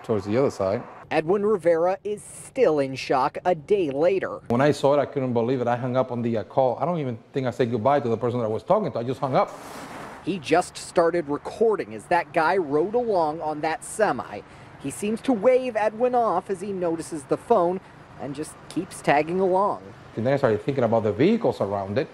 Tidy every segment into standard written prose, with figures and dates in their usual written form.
towards the other side. Edwin Rivera is still in shock a day later. When I saw it, I couldn't believe it. I hung up on the call. I don't even think I said goodbye to the person that I was talking to. I just hung up. He just started recording as that guy rode along on that semi. He seems to wave Edwin off as he notices the phone and just keeps tagging along. And then I started thinking about the vehicles around it.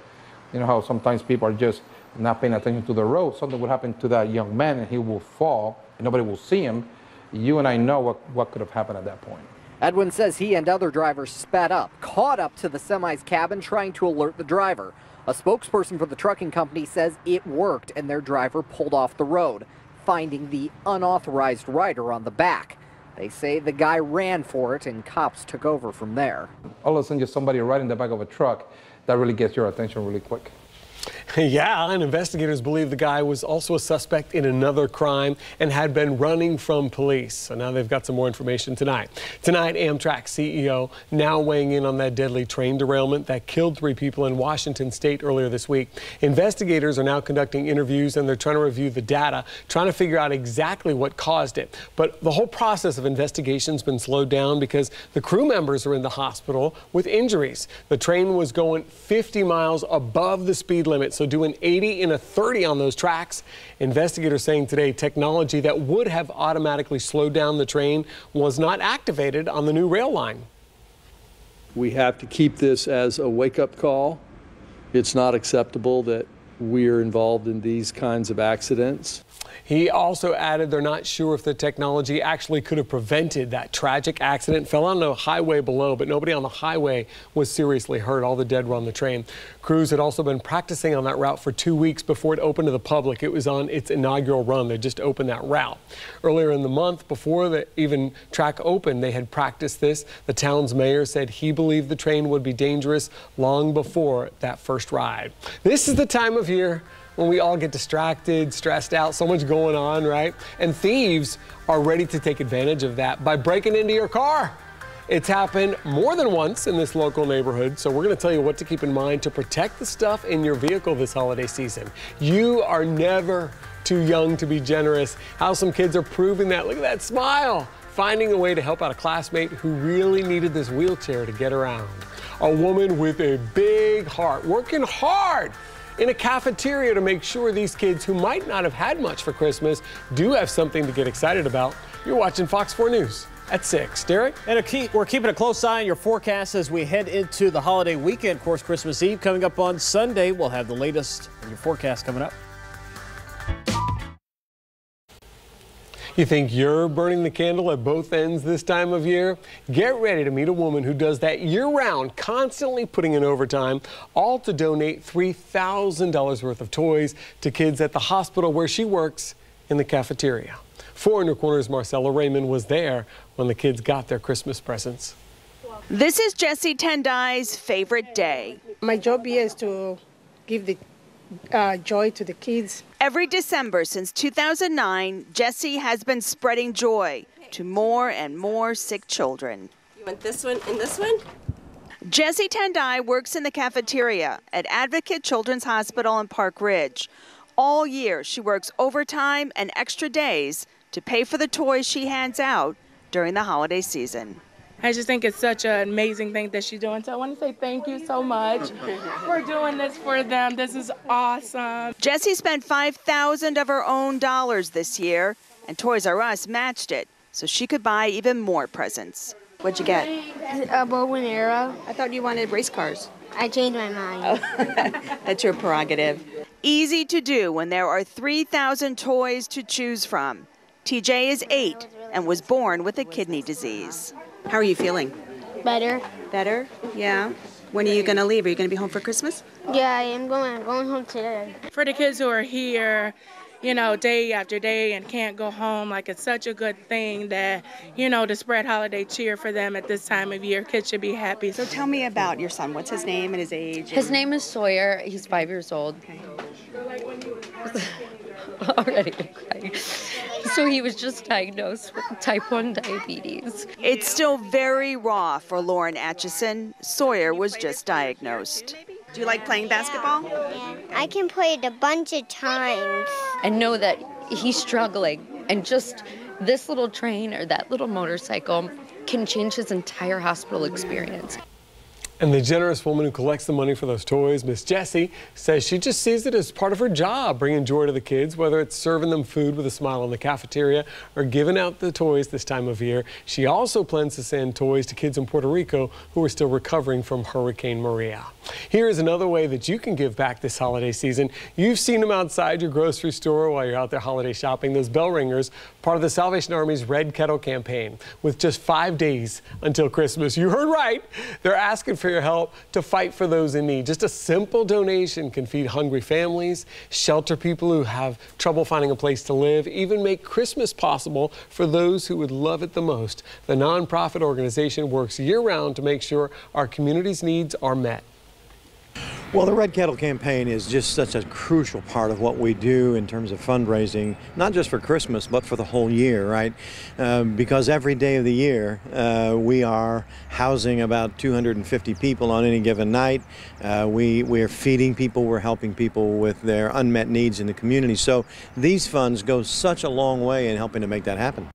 You know how sometimes people are just not paying attention to the road. Something would happen to that young man and he will fall and nobody will see him. You and I know what could have happened at that point. Edwin says he and other drivers sped up, caught up to the semi's cabin trying to alert the driver. A spokesperson for the trucking company says it worked and their driver pulled off the road, finding the unauthorized rider on the back. They say the guy ran for it and cops took over from there. All of a sudden, just somebody riding the back of a truck, that really gets your attention really quick. Yeah, and investigators believe the guy was also a suspect in another crime and had been running from police. So now they've got some more information tonight. Tonight, Amtrak CEO now weighing in on that deadly train derailment that killed 3 people in Washington state earlier this week. Investigators are now conducting interviews and they're trying to review the data, trying to figure out exactly what caused it. But the whole process of investigation has been slowed down because the crew members are in the hospital with injuries. The train was going 50 miles above the speed limit, so doing 80 in a 30 on those tracks. Investigators saying today technology that would have automatically slowed down the train was not activated on the new rail line. We have to keep this as a wake-up call. It's not acceptable that we're involved in these kinds of accidents. He also added they're not sure if the technology actually could have prevented that tragic accident. Fell on the highway below, but nobody on the highway was seriously hurt. All the dead were on the train. Crews had also been practicing on that route for 2 weeks before it opened to the public. It was on its inaugural run. They just opened that route. Earlier in the month, before the even track opened, they had practiced this. The town's mayor said he believed the train would be dangerous long before that first ride. This is the time of year when we all get distracted, stressed out, so much going on, right? And thieves are ready to take advantage of that by breaking into your car. It's happened more than once in this local neighborhood, so we're going to tell you what to keep in mind to protect the stuff in your vehicle this holiday season. You are never too young to be generous. How some kids are proving that. Look at that smile. Finding a way to help out a classmate who really needed this wheelchair to get around. A woman with a big heart, working hard in a cafeteria to make sure these kids who might not have had much for Christmas do have something to get excited about. You're watching Fox 4 News at 6. Derek? And we're keeping a close eye on your forecast as we head into the holiday weekend. Of course, Christmas Eve coming up on Sunday. We'll have the latest in your forecast coming up. You think you're burning the candle at both ends this time of year? Get ready to meet a woman who does that year-round, constantly putting in overtime, all to donate $3,000 worth of toys to kids at the hospital where she works in the cafeteria. 4 in your Corner's Marcella Raymond was there when the kids got their Christmas presents. This is Jessie Tendai's favorite day. My job here is to give the joy to the kids. Every December since 2009, Jessie has been spreading joy to more and more sick children. You want this one and this one? Jessie Tendai works in the cafeteria at Advocate Children's Hospital in Park Ridge. All year, she works overtime and extra days to pay for the toys she hands out during the holiday season. I just think it's such an amazing thing that she's doing. So I want to say thank you so much for doing this for them. This is awesome. Jessie spent $5,000 of her own dollars this year, and Toys R Us matched it so she could buy even more presents. What'd you get? A bow and arrow. I thought you wanted race cars. I changed my mind. Oh, that's your prerogative. Easy to do when there are 3,000 toys to choose from. TJ is 8 and was born with a kidney disease. How are you feeling? Better. Better? Yeah. When are you going to leave? Are you going to be home for Christmas? Yeah, I am going home today. For the kids who are here, you know, day after day and can't go home, like it's such a good thing that, you know, to spread holiday cheer for them at this time of year. Kids should be happy. So tell me about your son. What's his name and his age? His name is Sawyer. He's 5 years old. Okay. Already crying. So he was just diagnosed with type 1 diabetes. It's still very raw for Lauren Atchison. Sawyer was just diagnosed. Do you like playing basketball? Yeah. I can play it a bunch of times. And know that he's struggling and just this little train or that little motorcycle can change his entire hospital experience. And the generous woman who collects the money for those toys, Miss Jessie, says she just sees it as part of her job, bringing joy to the kids, whether it's serving them food with a smile in the cafeteria or giving out the toys this time of year. She also plans to send toys to kids in Puerto Rico who are still recovering from Hurricane Maria. Here is another way that you can give back this holiday season. You've seen them outside your grocery store while you're out there holiday shopping, those bell ringers, part of the Salvation Army's Red Kettle campaign. With just 5 days until Christmas, you heard right, they're asking for your help to fight for those in need. Just a simple donation can feed hungry families, shelter people who have trouble finding a place to live, even make Christmas possible for those who would love it the most. The nonprofit organization works year-round to make sure our community's needs are met. Well, the Red Kettle campaign is just such a crucial part of what we do in terms of fundraising, not just for Christmas, but for the whole year, right? Because every day of the year, we are housing about 250 people on any given night. We're feeding people, we're helping people with their unmet needs in the community. So these funds go such a long way in helping to make that happen.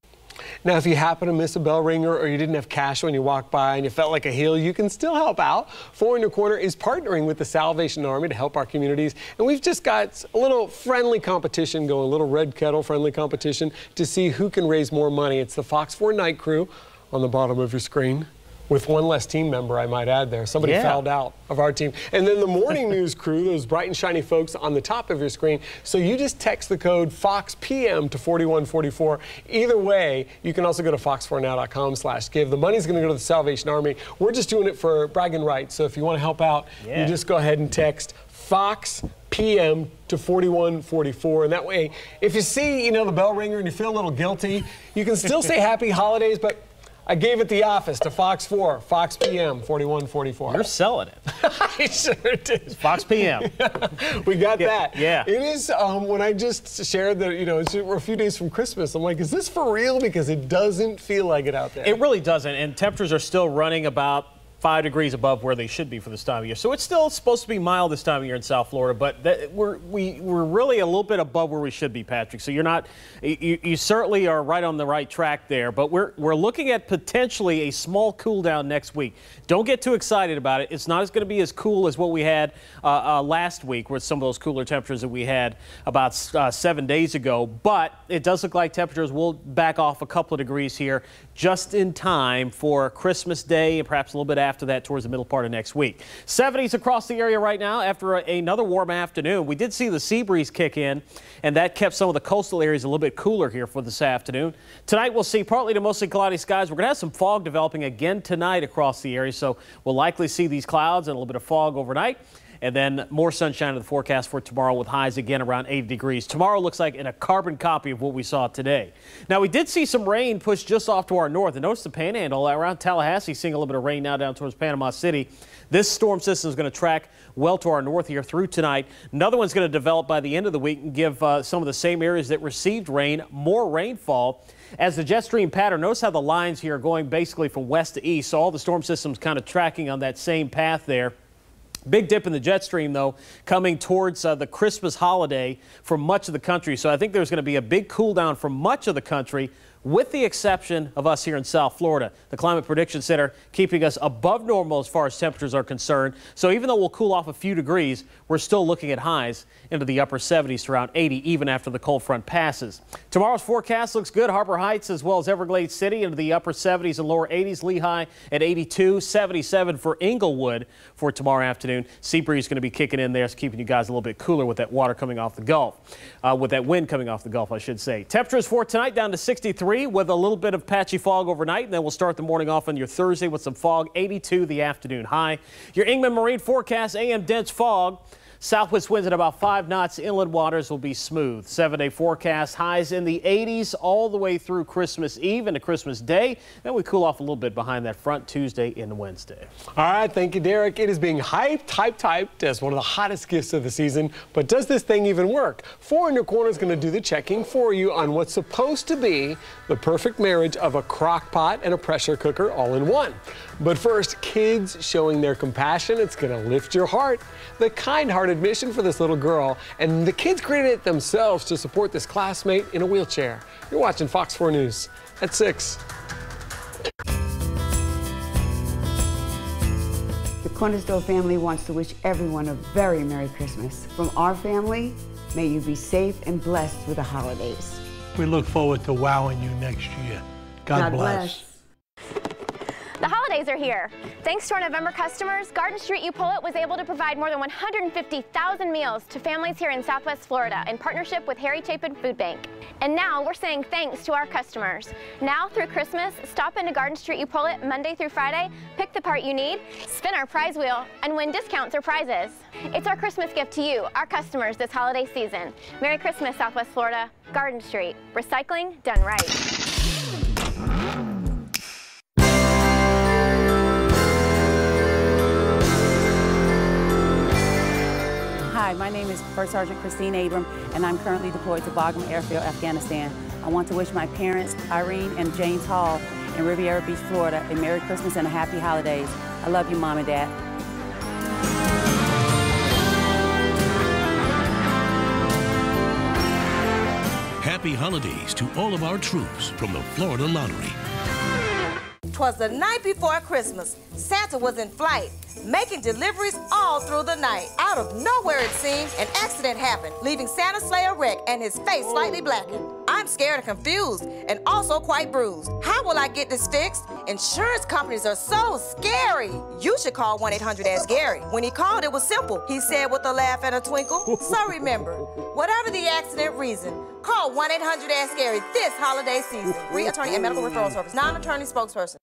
Now, if you happen to miss a bell ringer or you didn't have cash when you walked by and you felt like a heel, you can still help out. 4 in Your Corner is partnering with the Salvation Army to help our communities. And we've just got a little friendly competition going, a little Red Kettle friendly competition to see who can raise more money. It's the Fox 4 Night Crew on the bottom of your screen. With one less team member, I might add there. Somebody fouled out of our team. And then the Morning News Crew, those bright and shiny folks on the top of your screen. So you just text the code FOXPM to 4144. Either way, you can also go to fox4now.com/give. The money's going to go to the Salvation Army. We're just doing it for bragging rights. So if you want to help out, you just go ahead and text FOXPM to 4144. And that way, if you see, the bell ringer and you feel a little guilty, you can still say Happy Holidays, but I gave it the office to Fox 4, Fox PM, 4144. You're selling it. I sure did. Fox PM. We got that. Yeah. It is, when I just shared that, we're a few days from Christmas, I'm like, is this for real? Because it doesn't feel like it out there. It really doesn't. And temperatures are still running about 5 degrees above where they should be for this time of year. So it's still supposed to be mild this time of year in South Florida, but we're really a little bit above where we should be, Patrick. So you certainly are right on the right track there, but we're looking at potentially a small cool down next week. Don't get too excited about it. It's not going to be as cool as what we had last week with some of those cooler temperatures that we had about 7 days ago, but it does look like temperatures will back off a couple of degrees here just in time for Christmas Day and perhaps a little bit after that towards the middle part of next week. 70s across the area right now after another warm afternoon. We did see the sea breeze kick in, and that kept some of the coastal areas a little bit cooler here for this afternoon. Tonight we'll see partly to mostly cloudy skies. We're going to have some fog developing again tonight across the area, so we'll likely see these clouds and a little bit of fog overnight. And then more sunshine in the forecast for tomorrow with highs again around 80 degrees. Tomorrow looks like in a carbon copy of what we saw today. Now, we did see some rain push just off to our north. And notice the panhandle around Tallahassee seeing a little bit of rain now down towards Panama City. This storm system is going to track well to our north here through tonight. Another one's going to develop by the end of the week and give some of the same areas that received rain more rainfall. As the jet stream pattern, notice how the lines here are going basically from west to east. So all the storm systems kind of tracking on that same path there. Big dip in the jet stream, though, coming towards the Christmas holiday for much of the country. So I think there's going to be a big cool down for much of the country, with the exception of us here in South Florida. The Climate Prediction Center keeping us above normal as far as temperatures are concerned. So even though we'll cool off a few degrees, we're still looking at highs into the upper 70s to around 80 even after the cold front passes. Tomorrow's forecast looks good. Harbor Heights as well as Everglades City into the upper 70s and lower 80s. Lehigh at 82, 77 for Inglewood for tomorrow afternoon. Sea breeze going to be kicking in there, so keeping you guys a little bit cooler with that water coming off the Gulf. With that wind coming off the Gulf, I should say. Temperatures for tonight down to 63 with a little bit of patchy fog overnight, and then we'll start the morning off on your Thursday with some fog. 82 the afternoon high. Your Ingman Marine forecast, AM dense fog. Southwest winds at about 5 knots. Inland waters will be smooth. 7-day forecast, highs in the 80s all the way through Christmas Eve into Christmas Day. Then we cool off a little bit behind that front Tuesday into Wednesday. All right, thank you, Derek. It is being hyped as one of the hottest gifts of the season. But does this thing even work? 4 in Your Corner is going to do the checking for you on what's supposed to be the perfect marriage of a crock pot and a pressure cooker all in one. But first, kids showing their compassion. It's going to lift your heart. The kind-hearted $50 admission for this little girl, and the kids created it themselves to support this classmate in a wheelchair. You're watching Fox 4 News at 6. The Cornerstone family wants to wish everyone a very Merry Christmas. From our family, may you be safe and blessed with the holidays. We look forward to wowing you next year. God bless. The holidays are here. Thanks to our November customers, Garden Street U Pullet was able to provide more than 150,000 meals to families here in Southwest Florida in partnership with Harry Chapin Food Bank. And now we're saying thanks to our customers. Now through Christmas, stop into Garden Street U Pullet Monday through Friday, pick the part you need, spin our prize wheel, and win discounts or prizes. It's our Christmas gift to you, our customers, this holiday season. Merry Christmas, Southwest Florida. Garden Street. Recycling done right. Hi, my name is First Sergeant Christine Abram, and I'm currently deployed to Bagram Airfield, Afghanistan. I want to wish my parents, Irene and James Hall, in Riviera Beach, Florida, a Merry Christmas and a Happy Holidays. I love you, Mom and Dad. Happy holidays to all of our troops from the Florida Lottery. 'Twas the night before Christmas. Santa was in flight, making deliveries all through the night. Out of nowhere, it seemed, an accident happened, leaving Santa's sleigh a wreck and his face slightly blackened. I'm scared and confused and also quite bruised. How will I get this fixed? Insurance companies are so scary. You should call 1-800-ASK-GARY. When he called, it was simple. He said with a laugh and a twinkle. So remember, whatever the accident reason, call 1-800-ASK-GARY this holiday season. Free attorney and medical referral service. Non-attorney spokesperson.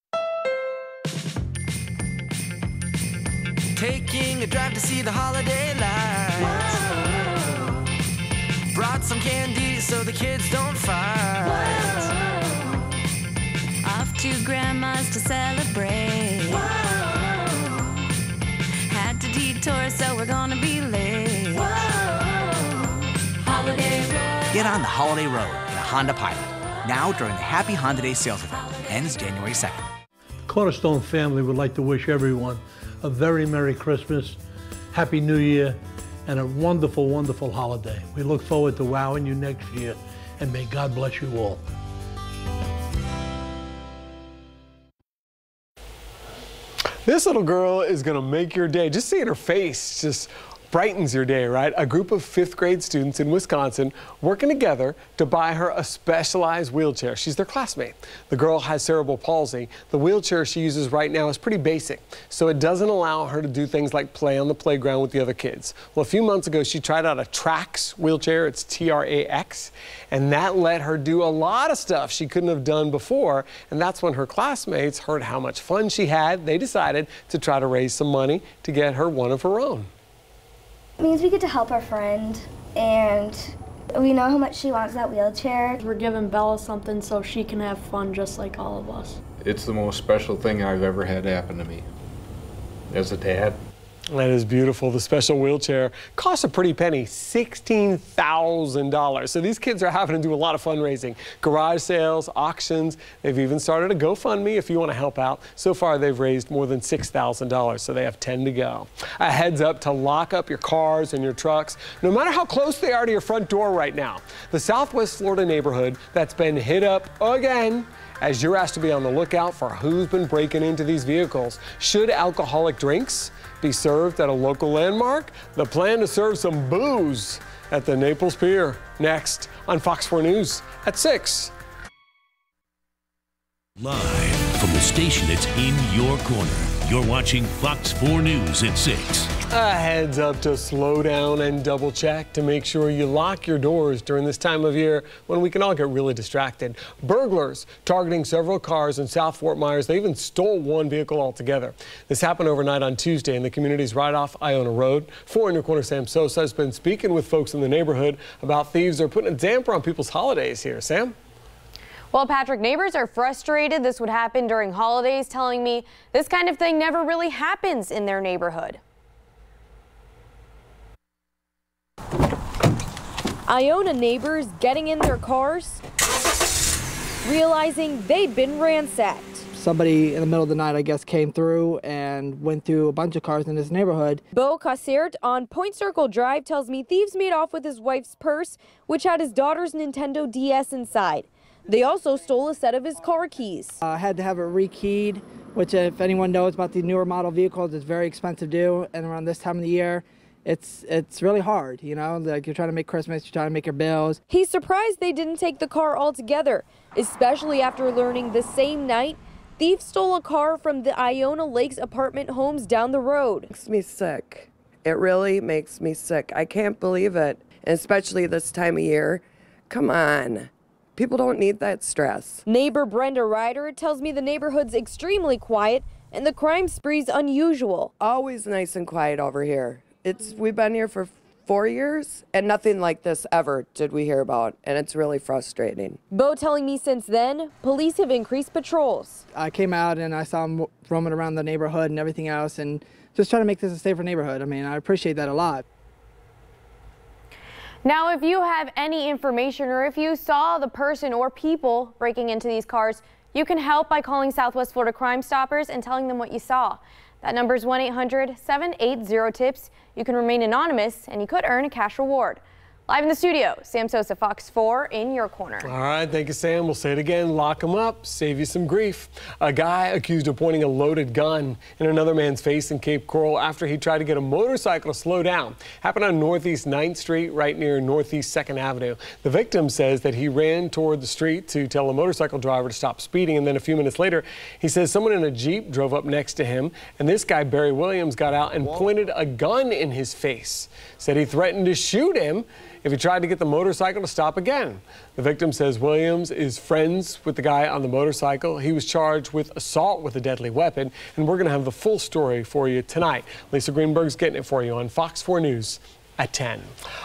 Taking a drive to see the holiday lights. Whoa. Brought some candy so the kids don't fight. Whoa. Off to Grandma's to celebrate. Whoa. Had to detour so we're gonna be late. Whoa. Holiday road. Get on the holiday road in a Honda Pilot. Now during the Happy Honda Day sales event. Ends January 2nd. The Cornerstone family would like to wish everyone a very Merry Christmas, Happy New Year, and a wonderful, wonderful holiday. We look forward to wowing you next year, and may God bless you all. This little girl is going to make your day. Just seeing her face just brightens your day, right? A group of 5th grade students in Wisconsin working together to buy her a specialized wheelchair. She's their classmate. The girl has cerebral palsy. The wheelchair she uses right now is pretty basic, so it doesn't allow her to do things like play on the playground with the other kids. Well, a few months ago, she tried out a Trax wheelchair. It's T-R-A-X, and that let her do a lot of stuff she couldn't have done before, and that's when her classmates heard how much fun she had. They decided to try to raise some money to get her one of her own. It means we get to help our friend, and we know how much she wants that wheelchair. We're giving Bella something so she can have fun just like all of us. It's the most special thing I've ever had happen to me as a dad. That is beautiful. The special wheelchair costs a pretty penny, $16,000. So these kids are having to do a lot of fundraising. Garage sales, auctions. They've even started a GoFundMe if you want to help out. So far, they've raised more than $6,000, so they have 10 to go. A heads up to lock up your cars and your trucks, no matter how close they are to your front door right now. The Southwest Florida neighborhood that's been hit up again, as you're asked to be on the lookout for who's been breaking into these vehicles. Should alcoholic drinks be served at a local landmark? The plan to serve some booze at the Naples Pier. Next on Fox 4 News at 6. Live from the station that's in your corner. You're watching Fox 4 News at 6. A heads up to slow down and double check to make sure you lock your doors during this time of year when we can all get really distracted. Burglars targeting several cars in South Fort Myers. They even stole one vehicle altogether. This happened overnight on Tuesday in the community's right off Iona Road. 4 in your corner Sam Sosa has been speaking with folks in the neighborhood about thieves are putting a damper on people's holidays here. Sam? Well, Patrick, neighbors are frustrated this would happen during holidays, telling me this kind of thing never really happens in their neighborhood. Iona neighbors getting in their cars, realizing they'd been ransacked. Somebody in the middle of the night, I guess, came through and went through a bunch of cars in this neighborhood. Beau Cassert on Point Circle Drive tells me thieves made off with his wife's purse, which had his daughter's Nintendo DS inside. They also stole a set of his car keys. I had to have it rekeyed, which if anyone knows about the newer model vehicles, it's very expensive to do. And around this time of the year, it's really hard, you know, like you're trying to make Christmas, you're trying to make your bills. He's surprised they didn't take the car altogether, especially after learning the same night thieves stole a car from the Iona Lakes apartment homes down the road. It makes me sick. It really makes me sick. I can't believe it, and especially this time of year. Come on. People don't need that stress. Neighbor Brenda Ryder tells me the neighborhood's extremely quiet and the crime spree's unusual. Always nice and quiet over here. We've been here for 4 years, and nothing like this ever did we hear about, and it's really frustrating. Beau telling me since then, police have increased patrols. I came out and I saw them roaming around the neighborhood and everything else, and just trying to make this a safer neighborhood. I mean, I appreciate that a lot. Now, if you have any information or if you saw the person or people breaking into these cars, you can help by calling Southwest Florida Crime Stoppers and telling them what you saw. That number is 1-800-780-TIPS. You can remain anonymous and you could earn a cash reward. Live in the studio, Sam Sosa, Fox 4 in your corner. All right, thank you, Sam. We'll say it again. Lock him up, save you some grief. A guy accused of pointing a loaded gun in another man's face in Cape Coral after he tried to get a motorcycle to slow down. Happened on Northeast 9th Street, right near Northeast 2nd Avenue. The victim says that he ran toward the street to tell a motorcycle driver to stop speeding, and then a few minutes later, he says someone in a Jeep drove up next to him, and this guy, Barry Williams, got out and pointed a gun in his face. Said he threatened to shoot him if he tried to get the motorcycle to stop again. The victim says Williams is friends with the guy on the motorcycle. He was charged with assault with a deadly weapon, and we're going to have the full story for you tonight. Lisa Greenberg's getting it for you on Fox 4 News at 10.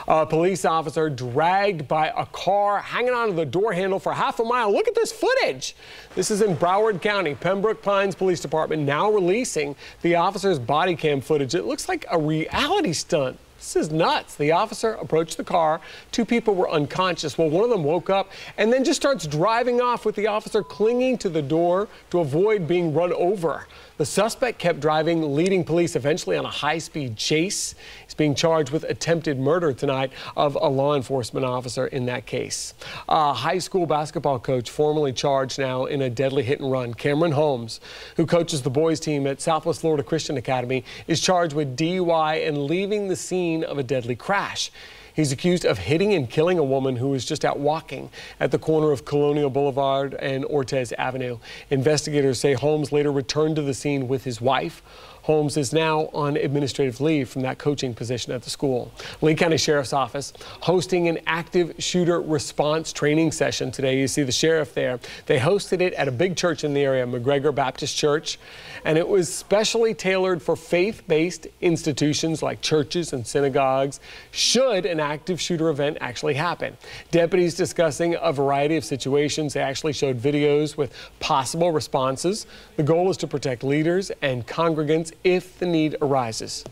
A police officer dragged by a car hanging onto the door handle for half a mile. Look at this footage. This is in Broward County. Pembroke Pines Police Department now releasing the officer's body cam footage. It looks like a reality stunt. This is nuts. The officer approached the car. 2 people were unconscious. Well, one of them woke up and then just starts driving off with the officer clinging to the door to avoid being run over. The suspect kept driving, leading police eventually on a high-speed chase. He's being charged with attempted murder tonight of a law enforcement officer in that case. A high school basketball coach formally charged now in a deadly hit and run. Cameron Holmes, who coaches the boys team at Southwest Florida Christian Academy, is charged with DUI and leaving the scene of a deadly crash. He's accused of hitting and killing a woman who was just out walking at the corner of Colonial Boulevard and Ortez Avenue. Investigators say Holmes later returned to the scene with his wife. Holmes is now on administrative leave from that coaching position at the school. Lee County Sheriff's Office hosting an active shooter response training session today. You see the sheriff there. They hosted it at a big church in the area, McGregor Baptist Church, and it was specially tailored for faith-based institutions like churches and synagogues should an active shooter event actually happen. Deputies discussing a variety of situations. They actually showed videos with possible responses. The goal is to protect leaders and congregants if the need arises.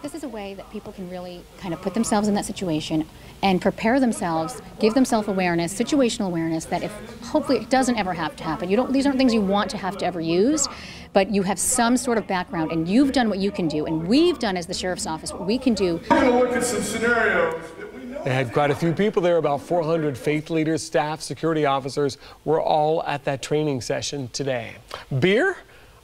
This is a way that people can really kind of put themselves in that situation and prepare themselves, give them self-awareness, situational awareness, that if hopefully it doesn't ever have to happen. These aren't things you want to have to ever use, but you have some sort of background and you've done what you can do, and we've done as the Sheriff's Office what we can do. We're going to look at some scenarios. They had quite a few people there, about 400 faith leaders, staff, security officers were all at that training session today. Beer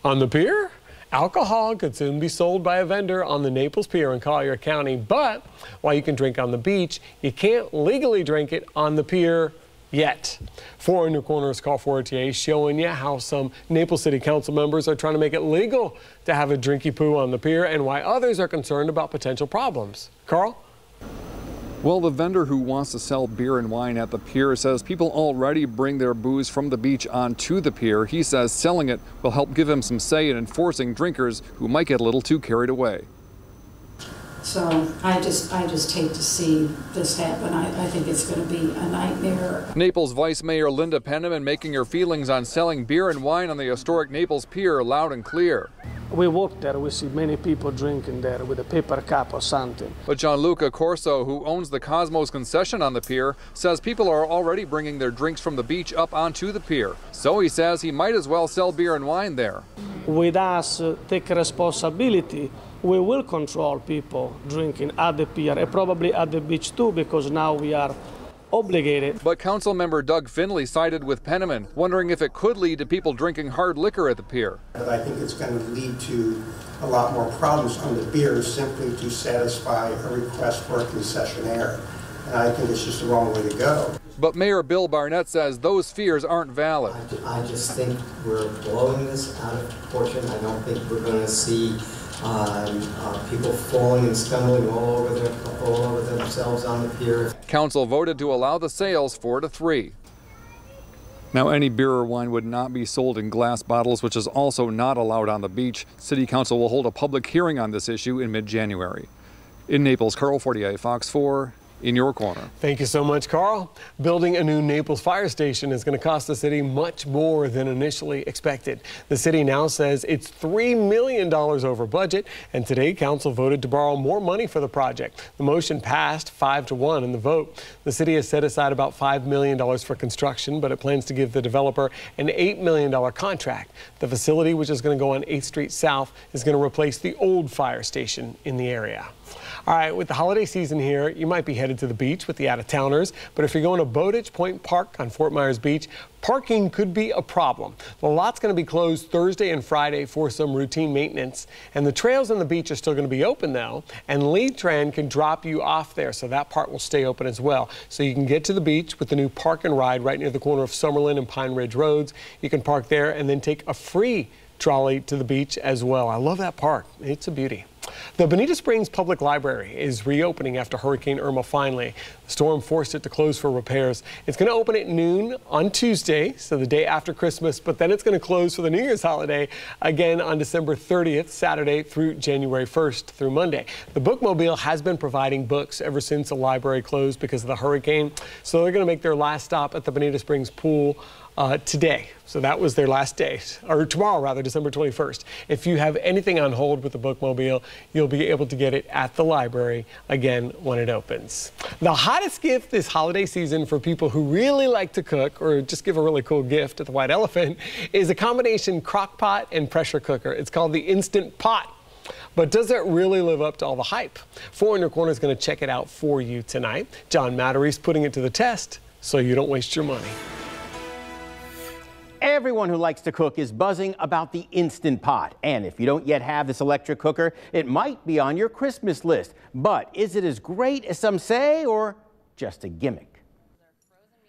on the pier? Alcohol could soon be sold by a vendor on the Naples Pier in Collier County, but while you can drink on the beach, you can't legally drink it on the pier yet. 4 in your corners call for RTA, showing you how some Naples City Council members are trying to make it legal to have a drinky poo on the pier and why others are concerned about potential problems. Carl? Well, the vendor who wants to sell beer and wine at the pier says people already bring their booze from the beach onto the pier. He says selling it will help give him some say in enforcing drinkers who might get a little too carried away. So I just hate to see this happen. I think it's going to be a nightmare. Naples Vice Mayor Linda Penniman making her feelings on selling beer and wine on the historic Naples Pier loud and clear. We walk there, we see many people drinking there with a paper cup or something. But Gianluca Corso, who owns the Cosmos concession on the pier, says people are already bringing their drinks from the beach up onto the pier. So he says he might as well sell beer and wine there. With us take responsibility, we will control people drinking at the pier and probably at the beach too, because now we are obligated. But council member Doug Finley sided with Penniman, wondering if it could lead to people drinking hard liquor at the pier. I think it's going to lead to a lot more problems on the pier simply to satisfy a request for a concessionaire. And I think it's just the wrong way to go. But Mayor Bill Barnett says those fears aren't valid. I just think we're blowing this out of proportion. I don't think we're going to see people falling and stumbling all over themselves on the pier. Council voted to allow the sales 4-3. Now, any beer or wine would not be sold in glass bottles, which is also not allowed on the beach. City Council will hold a public hearing on this issue in mid-January. In Naples, Carl Fortier, Fox 4. In your corner. Thank you so much, Carl. Building a new Naples fire station is going to cost the city much more than initially expected. The city now says it's $3 million over budget, and today council voted to borrow more money for the project. The motion passed 5-1 in the vote. The city has set aside about $5 million for construction, but it plans to give the developer an $8 million contract. The facility, which is going to go on 8th Street South, is going to replace the old fire station in the area. All right, with the holiday season here, you might be headed to the beach with the out-of-towners, but if you're going to Bowditch Point Park on Fort Myers Beach, parking could be a problem. The lot's going to be closed Thursday and Friday for some routine maintenance, and the trails on the beach are still going to be open, though, and Lead Tran can drop you off there, so that part will stay open as well. So you can get to the beach with the new Park and Ride right near the corner of Summerlin and Pine Ridge Roads. You can park there and then take a free trolley to the beach as well. I love that park. It's a beauty. The Bonita Springs Public Library is reopening after Hurricane Irma finally. The storm forced it to close for repairs. It's going to open at noon on Tuesday, so the day after Christmas, but then it's going to close for the New Year's holiday again on December 30th, Saturday through January 1st through Monday. The Bookmobile has been providing books ever since the library closed because of the hurricane, so they're going to make their last stop at the Bonita Springs pool today. So that was their last day, or tomorrow rather, December 21st. If you have anything on hold with the Bookmobile, you'll be able to get it at the library again when it opens. The hottest gift this holiday season for people who really like to cook or just give a really cool gift at the White Elephant is a combination crock pot and pressure cooker. It's called the Instant Pot. But does it really live up to all the hype? 4 in Your Corner is going to check it out for you tonight. John Mattery's putting it to the test so you don't waste your money. Everyone who likes to cook is buzzing about the Instant Pot. And if you don't yet have this electric cooker, it might be on your Christmas list. But is it as great as some say, or just a gimmick?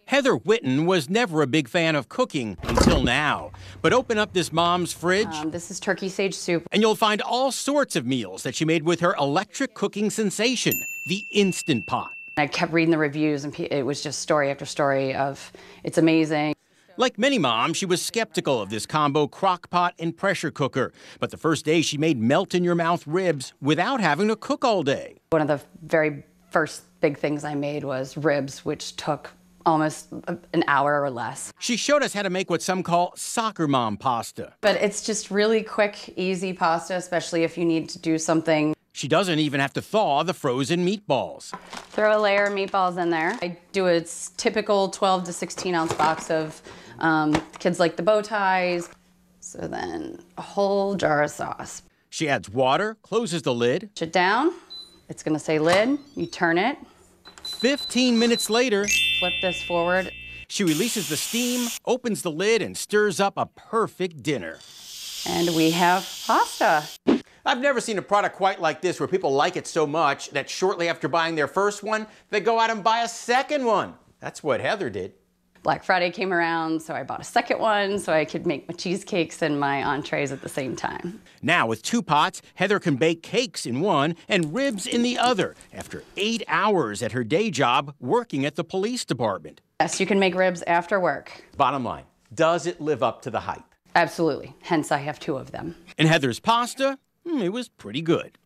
Heather Whitten was never a big fan of cooking until now. But open up this mom's fridge. This is turkey sage soup. And you'll find all sorts of meals that she made with her electric cooking sensation, the Instant Pot. I kept reading the reviews, and it was just story after story of it's amazing. Like many moms, she was skeptical of this combo crock pot and pressure cooker. But the first day she made melt-in-your-mouth ribs without having to cook all day. One of the very first big things I made was ribs, which took almost an hour or less. She showed us how to make what some call soccer mom pasta. But it's just really quick, easy pasta, especially if you need to do something. She doesn't even have to thaw the frozen meatballs. Throw a layer of meatballs in there. I do a typical 12 to 16 ounce box of kids like the bow ties. So then a whole jar of sauce. She adds water, closes the lid. Push it down. It's gonna say lid. You turn it. 15 minutes later, flip this forward. She releases the steam, opens the lid, and stirs up a perfect dinner. And we have pasta. I've never seen a product quite like this where people like it so much that shortly after buying their first one, they go out and buy a second one. That's what Heather did. Black Friday came around, so I bought a second one so I could make my cheesecakes and my entrees at the same time. Now with 2 pots, Heather can bake cakes in one and ribs in the other after 8 hours at her day job working at the police department. Yes, you can make ribs after work. Bottom line, does it live up to the hype? Absolutely, hence I have 2 of them. And Heather's pasta, it was pretty good.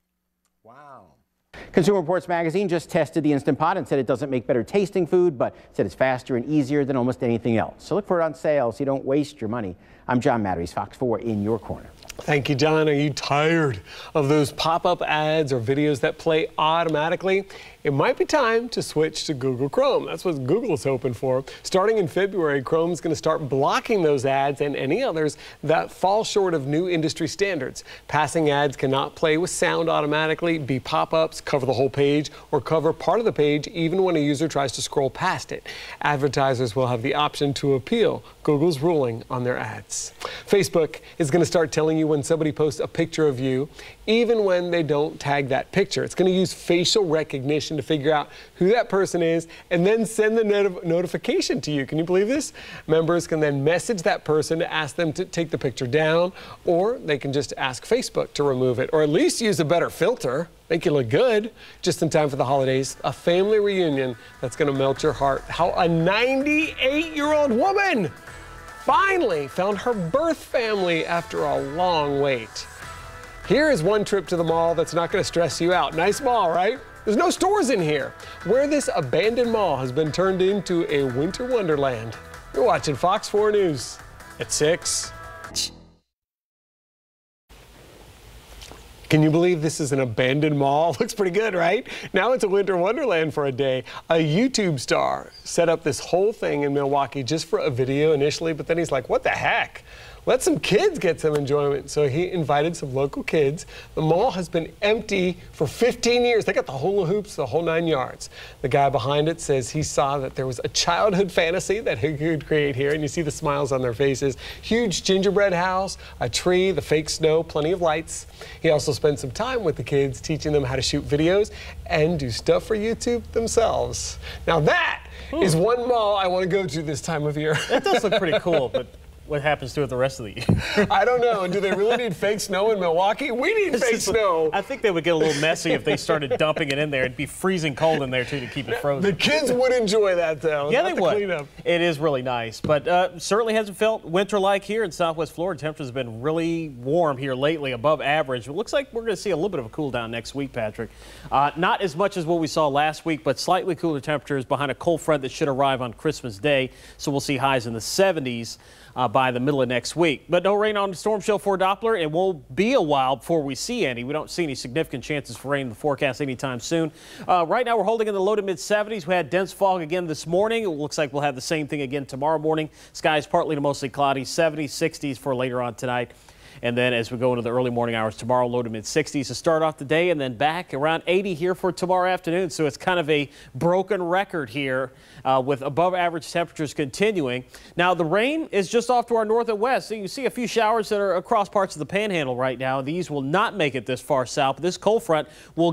Consumer Reports magazine just tested the Instant Pot and said it doesn't make better tasting food, but said it's faster and easier than almost anything else. So look for it on sale so you don't waste your money. I'm John Matteries, Fox 4 in your corner. Thank you, John. Are you tired of those pop-up ads or videos that play automatically? It might be time to switch to Google Chrome. That's what Google is hoping for. Starting in February, Chrome is going to start blocking those ads and any others that fall short of new industry standards. Passing ads cannot play with sound automatically, be pop-ups, cover the whole page, or cover part of the page even when a user tries to scroll past it. Advertisers will have the option to appeal Google's ruling on their ads. Facebook is going to start telling you when somebody posts a picture of you, even when they don't tag that picture. It's going to use facial recognition to figure out who that person is and then send the notification to you. Can you believe this? Members can then message that person to ask them to take the picture down, or they can just ask Facebook to remove it, or at least use a better filter, make you look good. Just in time for the holidays, a family reunion that's going to melt your heart. How a 98-year-old woman finally found her birth family after a long wait. Here is one trip to the mall that's not going to stress you out. Nice mall, right? There's no stores in here. Where this abandoned mall has been turned into a winter wonderland. You're watching Fox 4 News at 6. Can you believe this is an abandoned mall? Looks pretty good, right? Now it's a winter wonderland for a day. A YouTube star set up this whole thing in Milwaukee just for a video initially, but then he's like, what the heck? Let some kids get some enjoyment. So he invited some local kids. The mall has been empty for 15 years. They got the hula hoops, the whole 9 yards. The guy behind it says he saw that there was a childhood fantasy that he could create here, and you see the smiles on their faces. Huge gingerbread house, a tree, the fake snow, plenty of lights. He also spent some time with the kids, teaching them how to shoot videos and do stuff for YouTube themselves. Now that is one mall I want to go to this time of year. That does look pretty cool, but what happens to it the rest of the year? I don't know. And do they really need fake snow in Milwaukee? We need fake snow. I think they would get a little messy if they started dumping it in there. It'd be freezing cold in there, too, to keep it frozen. The kids would enjoy that, though. Yeah, they would. It is really nice, but certainly hasn't felt winter-like here in Southwest Florida. Temperatures have been really warm here lately, above average. It looks like we're going to see a little bit of a cool down next week, Patrick. Not as much as what we saw last week, but slightly cooler temperatures behind a cold front that should arrive on Christmas Day. So we'll see highs in the 70s. By the middle of next week. But no rain on the storm shelf for Doppler. It won't be a while before we see any. We don't see any significant chances for rain in the forecast anytime soon. Right now we're holding in the low to mid 70s. We had dense fog again this morning. It looks like we'll have the same thing again tomorrow morning. Skies partly to mostly cloudy, 70s, 60s for later on tonight. And then as we go into the early morning hours tomorrow, low to mid 60s to start off the day, and then back around 80 here for tomorrow afternoon. So it's kind of a broken record here with above average temperatures continuing. Now the rain is just off to our north and west. So you see a few showers that are across parts of the panhandle right now. These will not make it this far south. This cold front will